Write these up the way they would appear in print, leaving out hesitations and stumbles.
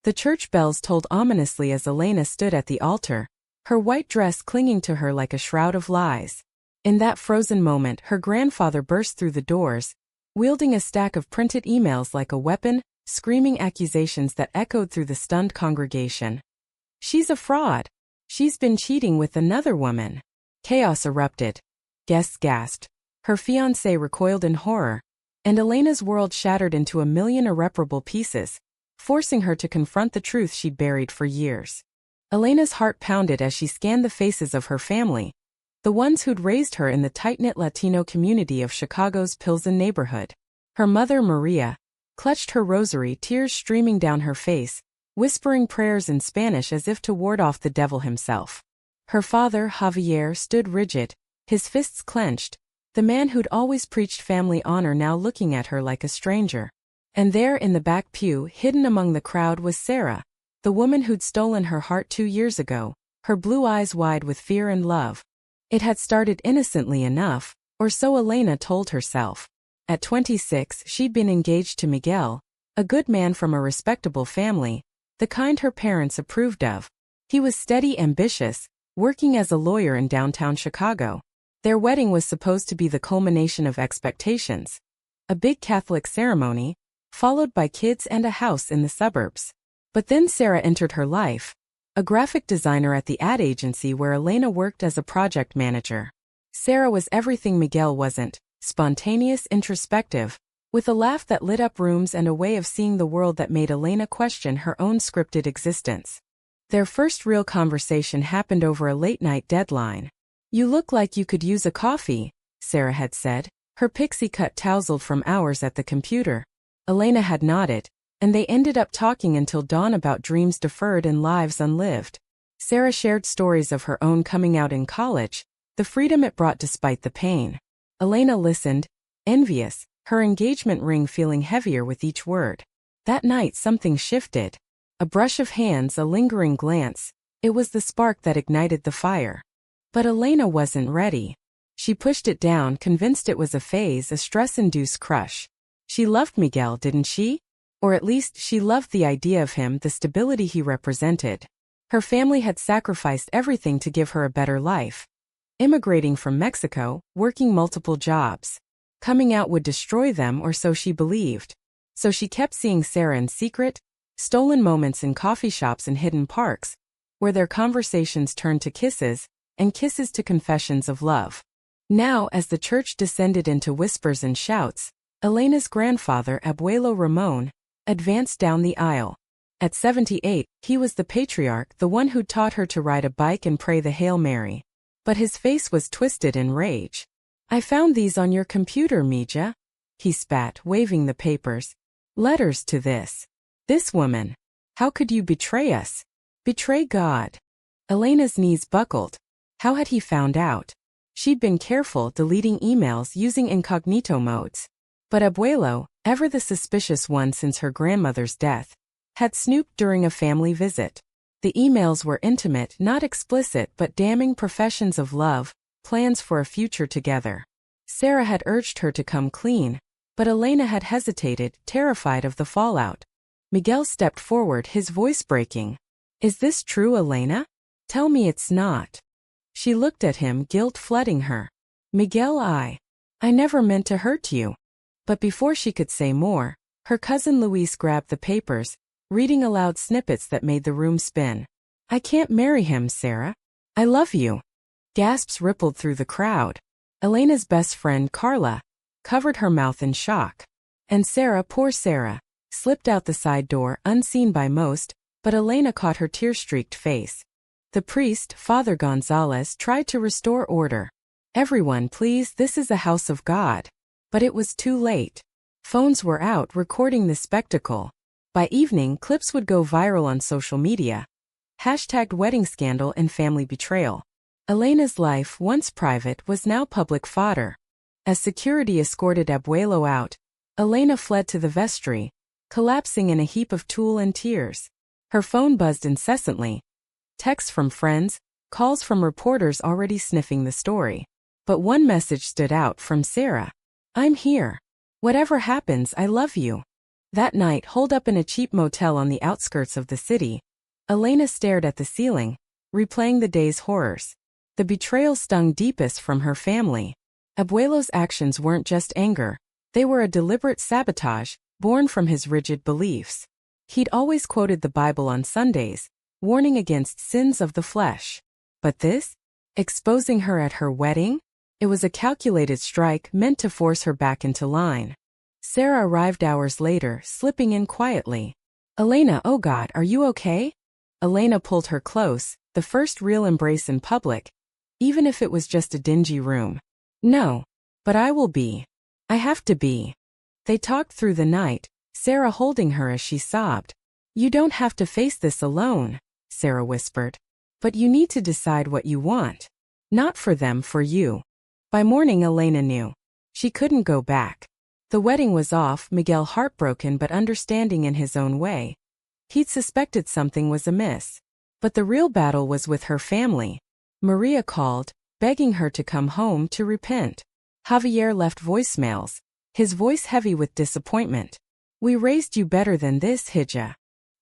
The church bells tolled ominously as Elena stood at the altar, her white dress clinging to her like a shroud of lies. In that frozen moment, her grandfather burst through the doors, wielding a stack of printed emails like a weapon, screaming accusations that echoed through the stunned congregation. "She's a fraud. She's been cheating with another woman." Chaos erupted. Guests gasped. Her fiancé recoiled in horror, and Elena's world shattered into a million irreparable pieces, forcing her to confront the truth she'd buried for years. Elena's heart pounded as she scanned the faces of her family, the ones who'd raised her in the tight-knit Latino community of Chicago's Pilsen neighborhood. Her mother, Maria, clutched her rosary, tears streaming down her face, whispering prayers in Spanish as if to ward off the devil himself. Her father, Javier, stood rigid, his fists clenched, the man who'd always preached family honor now looking at her like a stranger. And there in the back pew, hidden among the crowd, was Sarah, the woman who'd stolen her heart 2 years ago, her blue eyes wide with fear and love. It had started innocently enough, or so Elena told herself. At 26, she'd been engaged to Miguel, a good man from a respectable family, the kind her parents approved of. He was steady, ambitious, working as a lawyer in downtown Chicago. Their wedding was supposed to be the culmination of expectations. A big Catholic ceremony, followed by kids and a house in the suburbs. But then Sarah entered her life, a graphic designer at the ad agency where Elena worked as a project manager. Sarah was everything Miguel wasn't: spontaneous, introspective, with a laugh that lit up rooms and a way of seeing the world that made Elena question her own scripted existence. Their first real conversation happened over a late-night deadline. "You look like you could use a coffee," Sarah had said, her pixie cut tousled from hours at the computer. Elena had nodded, and they ended up talking until dawn about dreams deferred and lives unlived. Sarah shared stories of her own coming out in college, the freedom it brought despite the pain. Elena listened, envious, her engagement ring feeling heavier with each word. That night something shifted. A brush of hands, a lingering glance. It was the spark that ignited the fire. But Elena wasn't ready. She pushed it down, convinced it was a phase, a stress-induced crush. She loved Miguel, didn't she? Or at least she loved the idea of him, the stability he represented. Her family had sacrificed everything to give her a better life. Immigrating from Mexico, working multiple jobs. Coming out would destroy them, or so she believed. So she kept seeing Sarah in secret, stolen moments in coffee shops and hidden parks, where their conversations turned to kisses, and kisses to confessions of love. Now, as the church descended into whispers and shouts, Elena's grandfather, Abuelo Ramon, advanced down the aisle. At 78, he was the patriarch, the one who taught her to ride a bike and pray the Hail Mary. But his face was twisted in rage. "I found these on your computer, Mija," he spat, waving the papers. "Letters to this woman. How could you betray us? Betray God?" Elena's knees buckled. How had he found out? She'd been careful, deleting emails, using incognito modes. But Abuelo, ever the suspicious one since her grandmother's death, had snooped during a family visit. The emails were intimate, not explicit, but damning professions of love, plans for a future together. Sarah had urged her to come clean, but Elena had hesitated, terrified of the fallout. Miguel stepped forward, his voice breaking. "Is this true, Elena? Tell me it's not." She looked at him, guilt flooding her. "Miguel, I never meant to hurt you." But before she could say more, her cousin Luis grabbed the papers, reading aloud snippets that made the room spin. "I can't marry him, Sarah. I love you." Gasps rippled through the crowd. Elena's best friend, Carla, covered her mouth in shock. And Sarah, poor Sarah, slipped out the side door, unseen by most, but Elena caught her tear-streaked face. The priest, Father Gonzalez, tried to restore order. "Everyone, please, this is a house of God." But it was too late. Phones were out, recording the spectacle. By evening, clips would go viral on social media. Hashtagged wedding scandal and family betrayal. Elena's life, once private, was now public fodder. As security escorted Abuelo out, Elena fled to the vestry, collapsing in a heap of tulle and tears. Her phone buzzed incessantly. Texts from friends, calls from reporters already sniffing the story. But one message stood out, from Sarah. "I'm here. Whatever happens, I love you." That night, holed up in a cheap motel on the outskirts of the city, Elena stared at the ceiling, replaying the day's horrors. The betrayal stung deepest from her family. Abuelo's actions weren't just anger, they were a deliberate sabotage, born from his rigid beliefs. He'd always quoted the Bible on Sundays, warning against sins of the flesh. But this? Exposing her at her wedding? It was a calculated strike meant to force her back into line. Sarah arrived hours later, slipping in quietly. Elena, oh God, are you okay? Elena pulled her close, the first real embrace in public, even if it was just a dingy room. No. But I will be. I have to be. They talked through the night, Sarah holding her as she sobbed. You don't have to face this alone, Sarah whispered. But you need to decide what you want. Not for them, for you. By morning Elena knew. She couldn't go back. The wedding was off, Miguel heartbroken but understanding in his own way. He'd suspected something was amiss. But the real battle was with her family. Maria called, begging her to come home to repent. Javier left voicemails, his voice heavy with disappointment. We raised you better than this, Hija.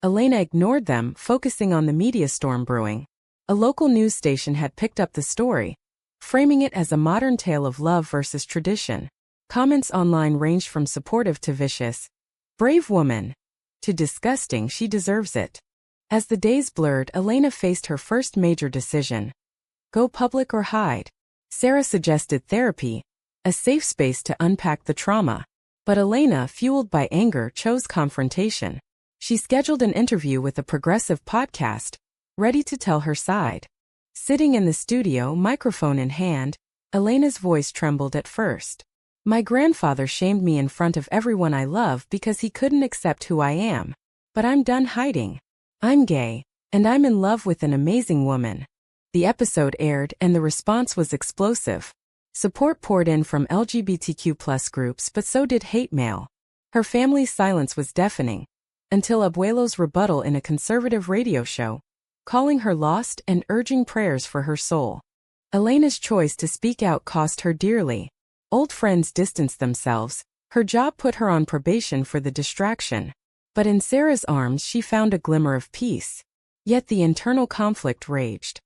Elena ignored them, focusing on the media storm brewing. A local news station had picked up the story, framing it as a modern tale of love versus tradition. Comments online ranged from supportive to vicious. Brave woman. To disgusting, she deserves it. As the days blurred, Elena faced her first major decision. Go public or hide? Sarah suggested therapy, a safe space to unpack the trauma. But Elena, fueled by anger, chose confrontation. She scheduled an interview with a progressive podcast, ready to tell her side. Sitting in the studio, microphone in hand, Elena's voice trembled at first. My grandfather shamed me in front of everyone I love because he couldn't accept who I am. But I'm done hiding. I'm gay, and I'm in love with an amazing woman. The episode aired and the response was explosive. Support poured in from LGBTQ+ groups, but so did hate mail. Her family's silence was deafening, until Abuelo's rebuttal in a conservative radio show, calling her lost and urging prayers for her soul. Elena's choice to speak out cost her dearly. Old friends distanced themselves, her job put her on probation for the distraction. But in Sarah's arms she found a glimmer of peace. Yet the internal conflict raged.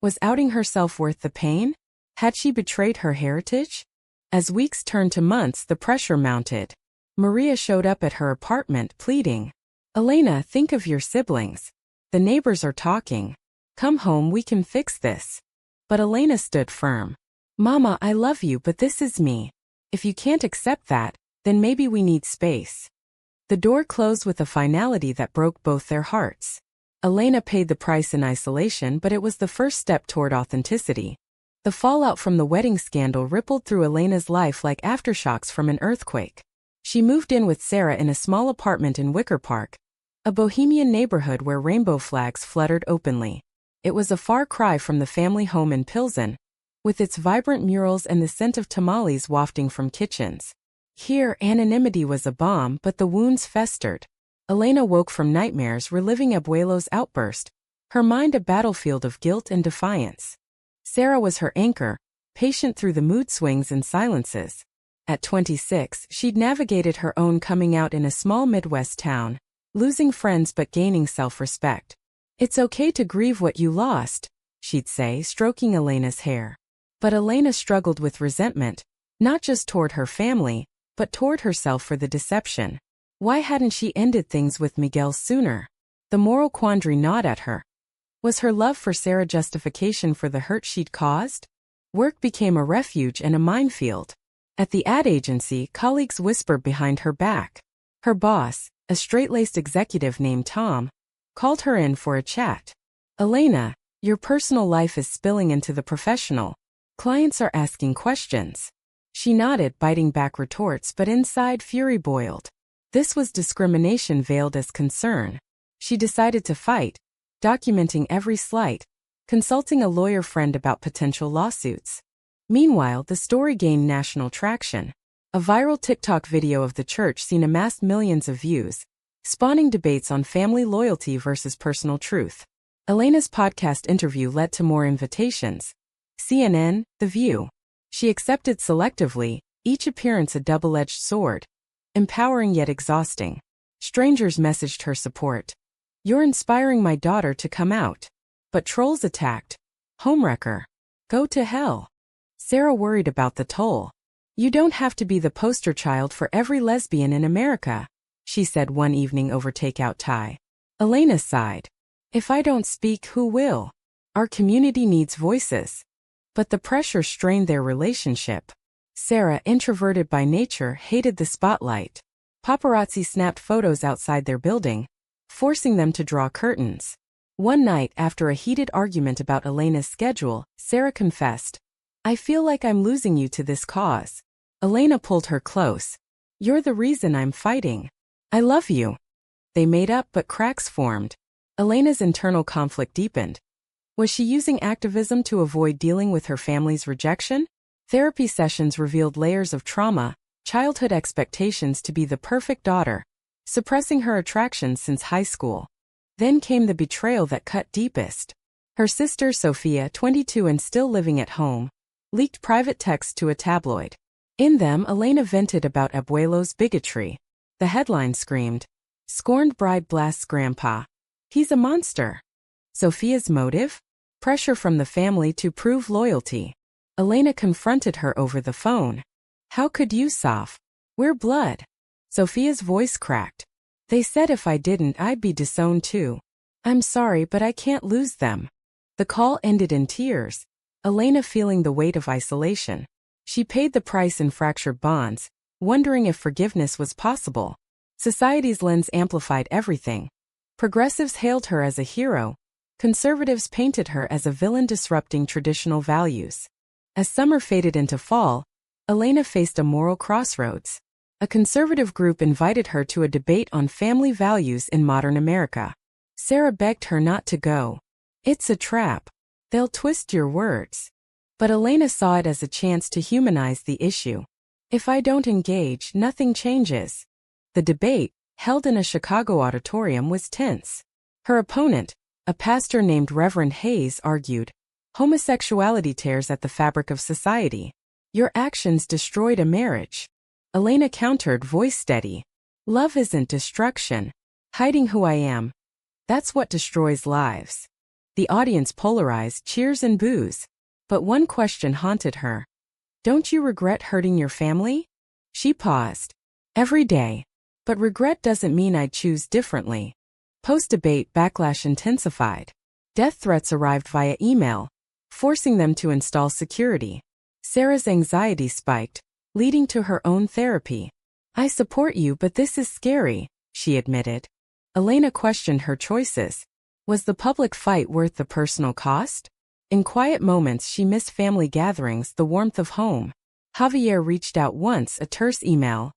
Was outing herself worth the pain? Had she betrayed her heritage? As weeks turned to months, the pressure mounted. Maria showed up at her apartment, pleading. Elena, think of your siblings. The neighbors are talking. Come home, we can fix this. But Elena stood firm. Mama, I love you, but this is me. If you can't accept that, then maybe we need space. The door closed with a finality that broke both their hearts. Elena paid the price in isolation, but it was the first step toward authenticity. The fallout from the wedding scandal rippled through Elena's life like aftershocks from an earthquake. She moved in with Sarah in a small apartment in Wicker Park, a bohemian neighborhood where rainbow flags fluttered openly. It was a far cry from the family home in Pilsen, with its vibrant murals and the scent of tamales wafting from kitchens. Here, anonymity was a balm, but the wounds festered. Elena woke from nightmares reliving Abuelo's outburst, her mind a battlefield of guilt and defiance. Sarah was her anchor, patient through the mood swings and silences. At 26, she'd navigated her own coming out in a small Midwest town, losing friends but gaining self-respect. It's okay to grieve what you lost, she'd say, stroking Elena's hair. But Elena struggled with resentment, not just toward her family, but toward herself for the deception. Why hadn't she ended things with Miguel sooner? The moral quandary gnawed at her. Was her love for Sarah justification for the hurt she'd caused? Work became a refuge and a minefield. At the ad agency, colleagues whispered behind her back. Her boss, a straight-laced executive named Tom, called her in for a chat. Elena, your personal life is spilling into the professional. Clients are asking questions. She nodded, biting back retorts, but inside fury boiled. This was discrimination veiled as concern. She decided to fight, documenting every slight, consulting a lawyer friend about potential lawsuits. Meanwhile, the story gained national traction. A viral TikTok video of the church scene amassed millions of views, spawning debates on family loyalty versus personal truth. Elena's podcast interview led to more invitations. CNN, The View. She accepted selectively, each appearance a double-edged sword. Empowering yet exhausting. Strangers messaged her support. You're inspiring my daughter to come out. But trolls attacked. Homewrecker. Go to hell. Sarah worried about the toll. You don't have to be the poster child for every lesbian in America, she said one evening over takeout Thai. Elena sighed. If I don't speak, who will? Our community needs voices. But the pressure strained their relationship. Sarah, introverted by nature, hated the spotlight. Paparazzi snapped photos outside their building, forcing them to draw curtains. One night, after a heated argument about Elena's schedule, Sarah confessed, I feel like I'm losing you to this cause. Elena pulled her close. You're the reason I'm fighting. I love you. They made up, but cracks formed. Elena's internal conflict deepened. Was she using activism to avoid dealing with her family's rejection? Therapy sessions revealed layers of trauma, childhood expectations to be the perfect daughter, suppressing her attractions since high school. Then came the betrayal that cut deepest. Her sister Sophia, 22 and still living at home, leaked private texts to a tabloid. In them, Elena vented about Abuelo's bigotry. The headline screamed, Scorned bride blasts grandpa. He's a monster. Sophia's motive? Pressure from the family to prove loyalty. Elena confronted her over the phone. How could you, Soph? We're blood. Sophia's voice cracked. They said if I didn't, I'd be disowned too. I'm sorry, but I can't lose them. The call ended in tears, Elena feeling the weight of isolation. She paid the price in fractured bonds, wondering if forgiveness was possible. Society's lens amplified everything. Progressives hailed her as a hero. Conservatives painted her as a villain disrupting traditional values. As summer faded into fall, Elena faced a moral crossroads. A conservative group invited her to a debate on family values in modern America. Sarah begged her not to go. It's a trap. They'll twist your words. But Elena saw it as a chance to humanize the issue. If I don't engage, nothing changes. The debate, held in a Chicago auditorium, was tense. Her opponent, a pastor named Reverend Hayes, argued, homosexuality tears at the fabric of society. Your actions destroyed a marriage. Elena countered, voice steady. Love isn't destruction. Hiding who I am. That's what destroys lives. The audience polarized, cheers and boos. But one question haunted her. Don't you regret hurting your family? She paused. Every day. But regret doesn't mean I'd choose differently. Post-debate backlash intensified. Death threats arrived via email, forcing them to install security. Sarah's anxiety spiked, leading to her own therapy. I support you, but this is scary, she admitted. Elena questioned her choices. Was the public fight worth the personal cost? In quiet moments she missed family gatherings, the warmth of home. Javier reached out once, a terse email.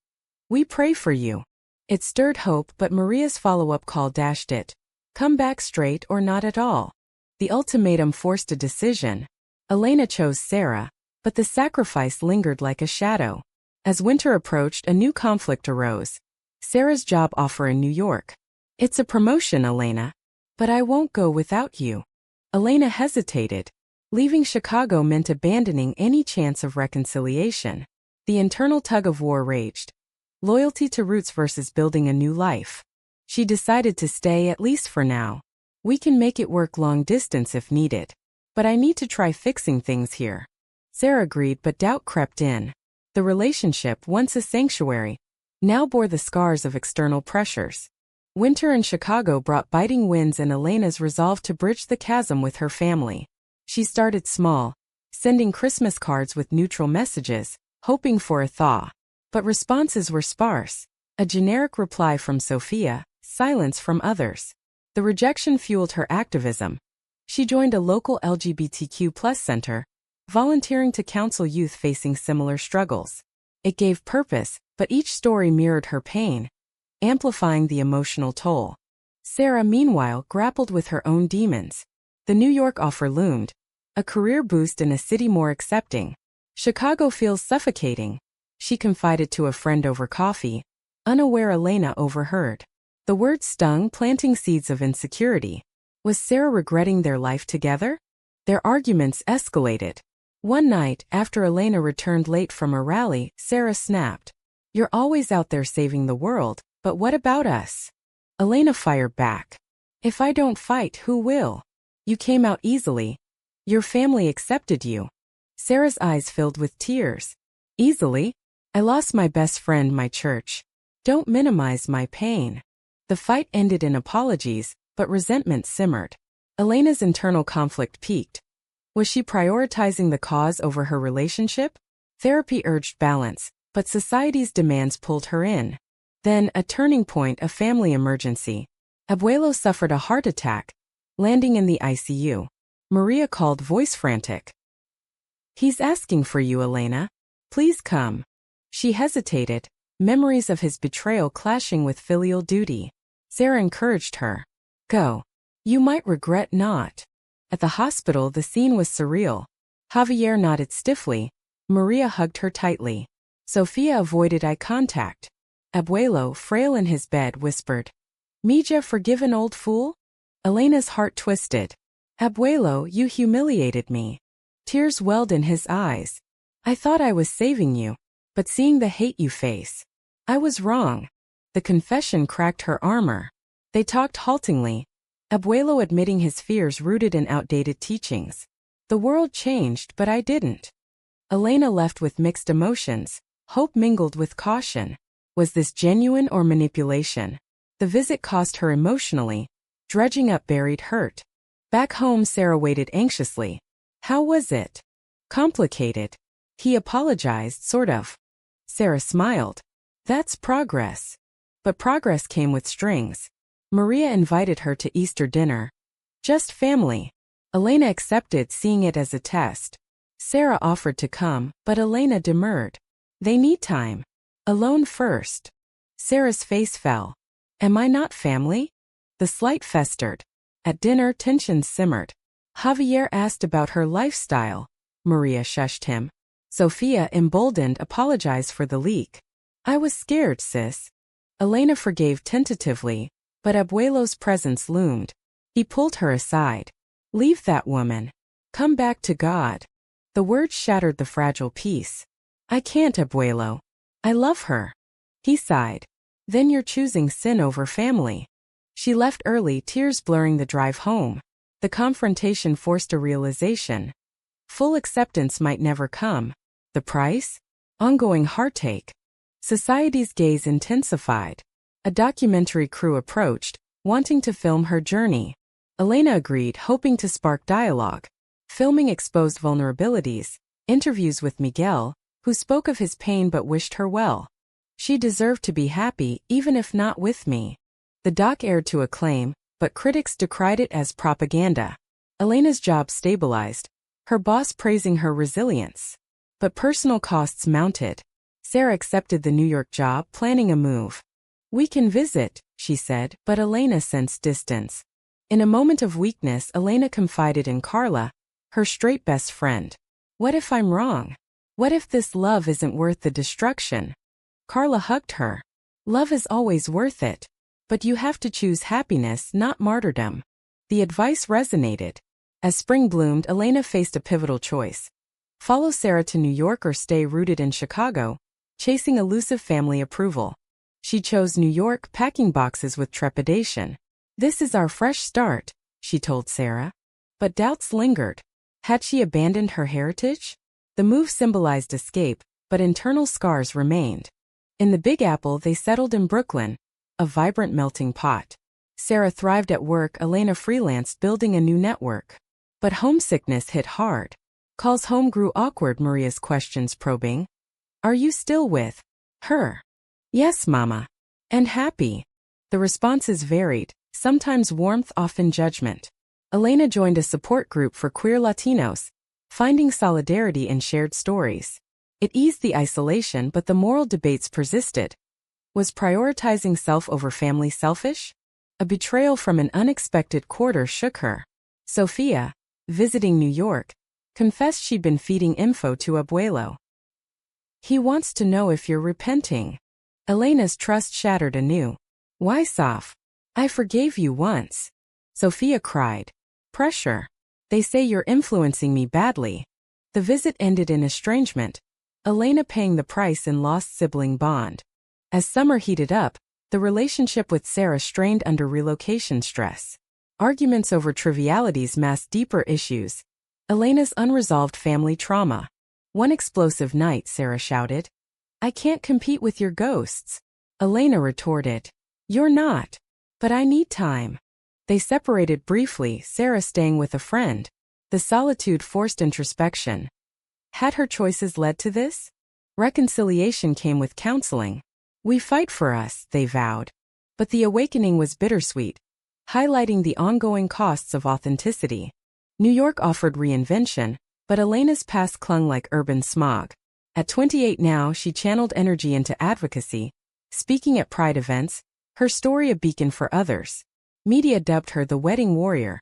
We pray for you. It stirred hope, but Maria's follow-up call dashed it. Come back straight or not at all. The ultimatum forced a decision. Elena chose Sarah, but the sacrifice lingered like a shadow. As winter approached, a new conflict arose. Sarah's job offer in New York. It's a promotion, Elena. But I won't go without you. Elena hesitated. Leaving Chicago meant abandoning any chance of reconciliation. The internal tug-of-war raged. Loyalty to roots versus building a new life. She decided to stay, at least for now. We can make it work long distance if needed. But I need to try fixing things here. Sarah agreed, but doubt crept in. The relationship, once a sanctuary, now bore the scars of external pressures. Winter in Chicago brought biting winds, and Elena's resolve to bridge the chasm with her family. She started small, sending Christmas cards with neutral messages, hoping for a thaw. But responses were sparse. A generic reply from Sophia, silence from others. The rejection fueled her activism. She joined a local LGBTQ+ center, volunteering to counsel youth facing similar struggles. It gave purpose, but each story mirrored her pain, amplifying the emotional toll. Sarah, meanwhile, grappled with her own demons. The New York offer loomed. A career boost in a city more accepting. Chicago feels suffocating, she confided to a friend over coffee, unaware Elena overheard. The words stung, planting seeds of insecurity. Was Sarah regretting their life together? Their arguments escalated. One night, after Elena returned late from a rally, Sarah snapped. You're always out there saving the world, But what about us? Elena fired back. If I don't fight, who will? You came out easily. Your family accepted you. Sarah's eyes filled with tears. Easily? I lost my best friend, my church. Don't minimize my pain. The fight ended in apologies, but resentment simmered. Elena's internal conflict peaked. Was she prioritizing the cause over her relationship? Therapy urged balance, but society's demands pulled her in. Then, a turning point, a family emergency. Abuelo suffered a heart attack, landing in the ICU. Maria called, voice frantic. He's asking for you, Elena. Please come. She hesitated, memories of his betrayal clashing with filial duty. Sarah encouraged her. Go. You might regret not. At the hospital, the scene was surreal. Javier nodded stiffly. Maria hugged her tightly. Sofia avoided eye contact. Abuelo, frail in his bed, whispered, Mija, forgive an old fool? Elena's heart twisted. Abuelo, you humiliated me. Tears welled in his eyes. I thought I was saving you, but seeing the hate you face, I was wrong. The confession cracked her armor. They talked haltingly. Abuelo admitting his fears rooted in outdated teachings. The world changed, but I didn't. Elena left with mixed emotions, hope mingled with caution. Was this genuine or manipulation? The visit cost her emotionally, dredging up buried hurt. Back home, Sarah waited anxiously. How was it? Complicated. He apologized, sort of. Sarah smiled. That's progress. But progress came with strings. Maria invited her to Easter dinner. Just family. Elena accepted, seeing it as a test. Sarah offered to come, but Elena demurred. They need time. Alone first. Sarah's face fell. Am I not family? The slight festered. At dinner, tensions simmered. Javier asked about her lifestyle. Maria shushed him. Sofia, emboldened, apologized for the leak. I was scared, sis. Elena forgave tentatively, but Abuelo's presence loomed. He pulled her aside. Leave that woman. Come back to God. The words shattered the fragile peace. I can't, Abuelo. I love her. He sighed. Then you're choosing sin over family. She left early, tears blurring the drive home. The confrontation forced a realization. Full acceptance might never come. The price? Ongoing heartache. Society's gaze intensified. A documentary crew approached, wanting to film her journey. Elena agreed, hoping to spark dialogue. Filming exposed vulnerabilities, interviews with Miguel, who spoke of his pain but wished her well. She deserved to be happy, even if not with me. The doc aired to acclaim, but critics decried it as propaganda. Elena's job stabilized, her boss praising her resilience. But personal costs mounted. Sarah accepted the New York job, planning a move. We can visit, she said, but Elena sensed distance. In a moment of weakness, Elena confided in Carla, her straight best friend. What if I'm wrong? What if this love isn't worth the destruction? Carla hugged her. Love is always worth it. But you have to choose happiness, not martyrdom. The advice resonated. As spring bloomed, Elena faced a pivotal choice. Follow Sarah to New York or stay rooted in Chicago, chasing elusive family approval. She chose New York, packing boxes with trepidation. This is our fresh start, she told Sarah. But doubts lingered. Had she abandoned her heritage? The move symbolized escape, but internal scars remained. In the Big Apple, they settled in Brooklyn, a vibrant melting pot. Sarah thrived at work, Elena freelanced, building a new network. But homesickness hit hard. Calls home grew awkward, Maria's questions probing. Are you still with her? Yes, Mama. And happy? The responses varied, sometimes warmth, often judgment. Elena joined a support group for queer Latinos, finding solidarity in shared stories. It eased the isolation, but the moral debates persisted. Was prioritizing self over family selfish? A betrayal from an unexpected quarter shook her. Sofia, visiting New York, confessed she'd been feeding info to Abuelo. He wants to know if you're repenting. Elena's trust shattered anew. Why, Soph? I forgave you once. Sofia cried. Pressure. They say you're influencing me badly. The visit ended in estrangement, Elena paying the price in lost sibling bond. As summer heated up, The relationship with Sarah strained under relocation stress. Arguments over trivialities masked deeper issues. Elena's unresolved family trauma. One explosive night, Sarah shouted, "I can't compete with your ghosts." Elena retorted, "You're not. But I need time." They separated briefly, Sarah staying with a friend. The solitude forced introspection. Had her choices led to this? Reconciliation came with counseling. "We fight for us," they vowed. But the awakening was bittersweet, highlighting the ongoing costs of authenticity. New York offered reinvention, but Elena's past clung like urban smog. At 28 now, she channeled energy into advocacy, speaking at Pride events, her story a beacon for others. Media dubbed her the Wedding Warrior,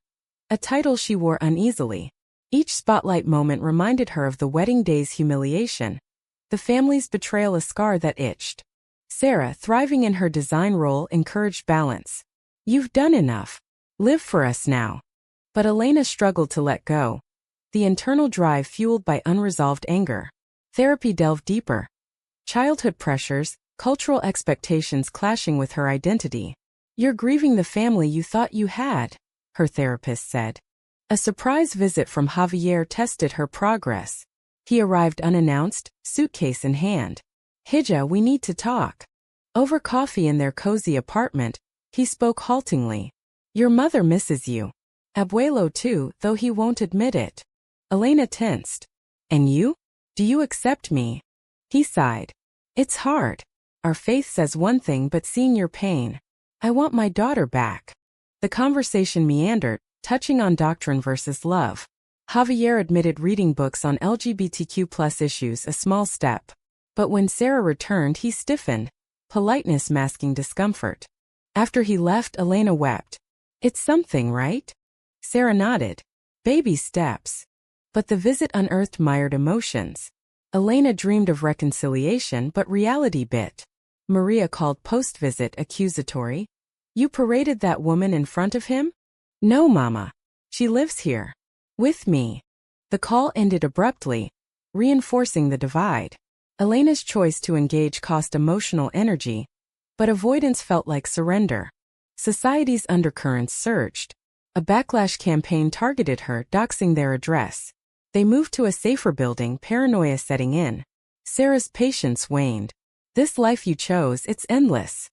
a title she wore uneasily. Each spotlight moment reminded her of the wedding day's humiliation, the family's betrayal, a scar that itched. Sarah, thriving in her design role, encouraged balance. "You've done enough. Live for us now." But Elena struggled to let go. The internal drive fueled by unresolved anger. Therapy delved deeper. Childhood pressures, cultural expectations clashing with her identity. "You're grieving the family you thought you had," her therapist said. A surprise visit from Javier tested her progress. He arrived unannounced, suitcase in hand. "Hija, we need to talk." Over coffee in their cozy apartment, he spoke haltingly. "Your mother misses you. Abuelo too, though he won't admit it." Elena tensed. "And you? Do you accept me?" He sighed. "It's hard. Our faith says one thing, but seeing your pain. I want my daughter back." The conversation meandered, touching on doctrine versus love. Javier admitted reading books on LGBTQ+ issues, a small step. But when Sarah returned, he stiffened, politeness masking discomfort. After he left, Elena wept. "It's something, right?" Sarah nodded. "Baby steps." But the visit unearthed mired emotions. Elena dreamed of reconciliation, but reality bit. Maria called post-visit accusatory. "You paraded that woman in front of him?" "No, Mama. She lives here. With me." The call ended abruptly, reinforcing the divide. Elena's choice to engage cost emotional energy, but avoidance felt like surrender. Society's undercurrents surged. A backlash campaign targeted her, doxing their address. They moved to a safer building, paranoia setting in. Sarah's patience waned. "This life you chose, it's endless."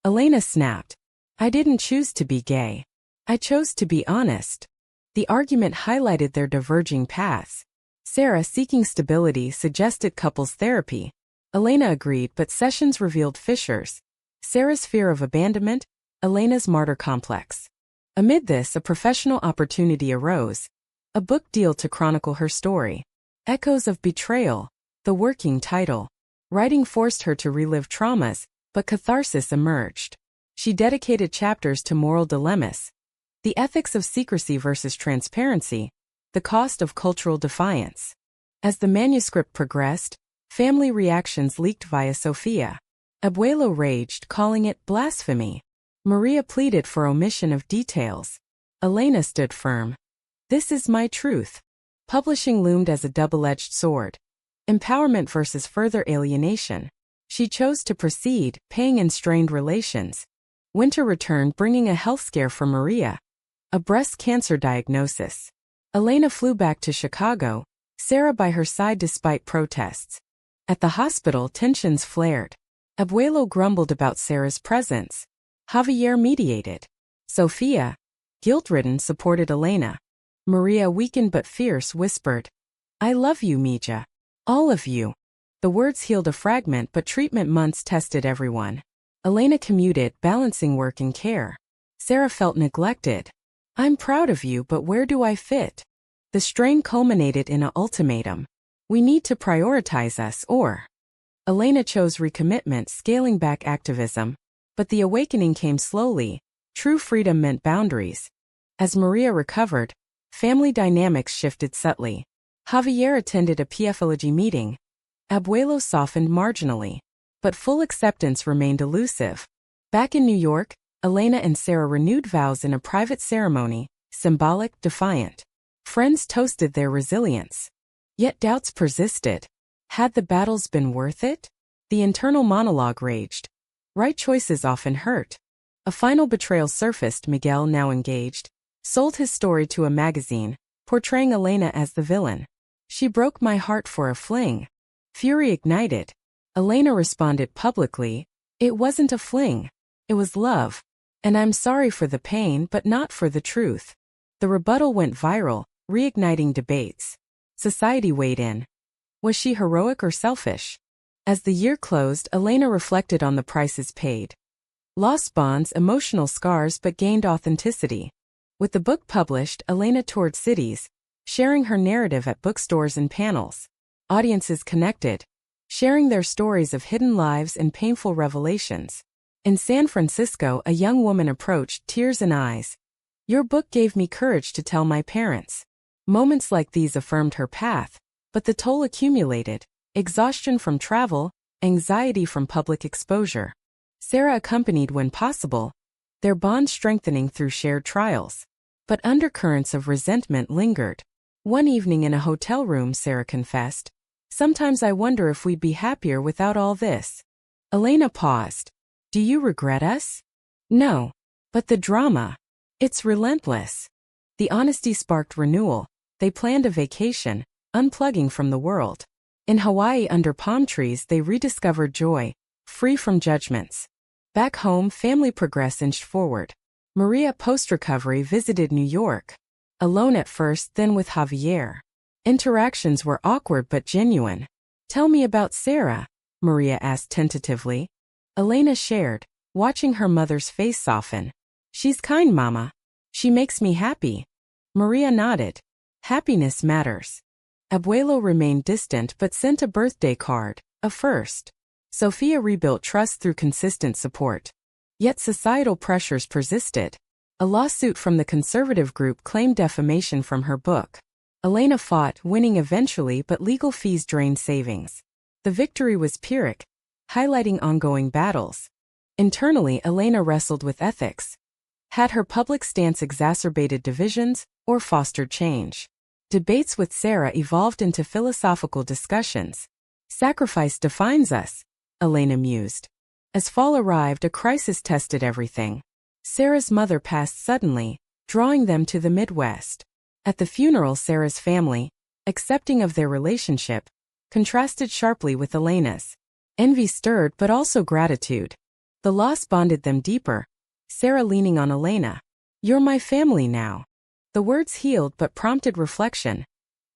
Elena snapped. "I didn't choose to be gay. I chose to be honest." The argument highlighted their diverging paths. Sarah, seeking stability, suggested couples therapy. Elena agreed, but sessions revealed fissures. Sarah's fear of abandonment, Elena's martyr complex. Amid this, a professional opportunity arose. A book deal to chronicle her story. Echoes of Betrayal, the working title. Writing forced her to relive traumas, but catharsis emerged. She dedicated chapters to moral dilemmas. The ethics of secrecy versus transparency, the cost of cultural defiance. As the manuscript progressed, family reactions leaked via Sophia. Abuelo raged, calling it blasphemy. Maria pleaded for omission of details. Elena stood firm. "This is my truth." Publishing loomed as a double-edged sword. Empowerment versus further alienation. She chose to proceed, paying in strained relations. Winter returned, bringing a health scare for Maria. A breast cancer diagnosis. Elena flew back to Chicago, Sarah by her side despite protests. At the hospital, tensions flared. Abuelo grumbled about Sarah's presence. Javier mediated. Sophia, guilt-ridden, supported Elena. Maria, weakened but fierce, whispered, "I love you, Mija. All of you." The words healed a fragment, but treatment months tested everyone. Elena commuted, balancing work and care. Sarah felt neglected. "I'm proud of you, but where do I fit?" The strain culminated in an ultimatum. "We need to prioritize us, or..." Elena chose recommitment, scaling back activism. But the awakening came slowly. True freedom meant boundaries. As Maria recovered, family dynamics shifted subtly. Javier attended a PFLG meeting. Abuelo softened marginally. But full acceptance remained elusive. Back in New York, Elena and Sarah renewed vows in a private ceremony, symbolic, defiant. Friends toasted their resilience. Yet doubts persisted. Had the battles been worth it? The internal monologue raged. Right choices often hurt. A final betrayal surfaced. Miguel, now engaged, sold his story to a magazine, portraying Elena as the villain. She broke my heart for a fling. Fury ignited. Elena responded publicly, "It wasn't a fling. It was love. And I'm sorry for the pain but not for the truth." The rebuttal went viral, reigniting debates. Society weighed in. Was she heroic or selfish? As the year closed, Elena reflected on the prices paid. Lost bonds, emotional scars, but gained authenticity. With the book published, Elena toured cities, sharing her narrative at bookstores and panels. Audiences connected, sharing their stories of hidden lives and painful revelations. In San Francisco, a young woman approached, tears in eyes. "Your book gave me courage to tell my parents." Moments like these affirmed her path, but the toll accumulated: exhaustion from travel, anxiety from public exposure. Sarah accompanied when possible, their bond strengthening through shared trials. But undercurrents of resentment lingered. One evening in a hotel room, Sarah confessed, "Sometimes I wonder if we'd be happier without all this." Elena paused. "Do you regret us?" "No. But the drama. It's relentless." The honesty sparked renewal. They planned a vacation, unplugging from the world. In Hawaii, under palm trees, they rediscovered joy, free from judgments. Back home, family progress inched forward. Maria, post-recovery, visited New York. Alone at first, then with Javier. Interactions were awkward but genuine. "Tell me about Sarah," Maria asked tentatively. Elena shared, watching her mother's face soften. "She's kind, Mama. She makes me happy." Maria nodded. Happiness matters. Abuelo remained distant but sent a birthday card, a first. Sophia rebuilt trust through consistent support. Yet societal pressures persisted. A lawsuit from the conservative group claimed defamation from her book. Elena fought, winning eventually, but legal fees drained savings. The victory was Pyrrhic, highlighting ongoing battles. Internally, Elena wrestled with ethics. Had her public stance exacerbated divisions or fostered change? Debates with Sarah evolved into philosophical discussions. "Sacrifice defines us," Elena mused. As fall arrived, a crisis tested everything. Sarah's mother passed suddenly, drawing them to the Midwest. At the funeral, Sarah's family, accepting of their relationship, contrasted sharply with Elena's. Envy stirred, but also gratitude. The loss bonded them deeper. Sarah leaning on Elena. "You're my family now." The words healed but prompted reflection.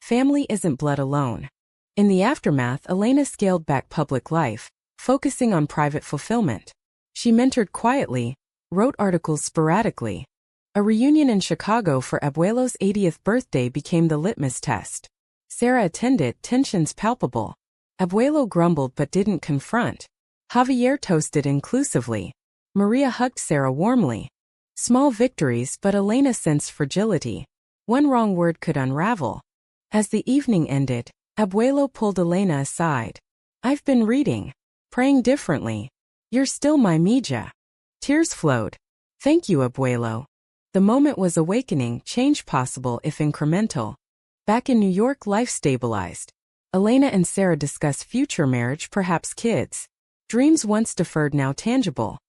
Family isn't blood alone. In the aftermath, Elena scaled back public life, focusing on private fulfillment. She mentored quietly, wrote articles sporadically. A reunion in Chicago for Abuelo's 80th birthday became the litmus test. Sarah attended, tensions palpable. Abuelo grumbled but didn't confront. Javier toasted inclusively. Maria hugged Sarah warmly. Small victories, but Elena sensed fragility. One wrong word could unravel. As the evening ended, Abuelo pulled Elena aside. "I've been reading. Praying differently. You're still my Mija." Tears flowed. "Thank you, Abuelo." The moment was awakening, change possible if incremental. Back in New York, life stabilized. Elena and Sarah discuss future marriage, perhaps kids. Dreams once deferred now tangible.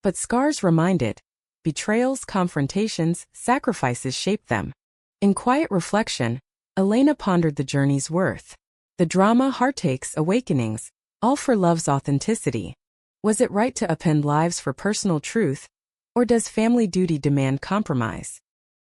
But scars reminded. Betrayals, confrontations, sacrifices shaped them. In quiet reflection, Elena pondered the journey's worth. The drama, heartaches, awakenings, all for love's authenticity. Was it right to upend lives for personal truth? Or does family duty demand compromise?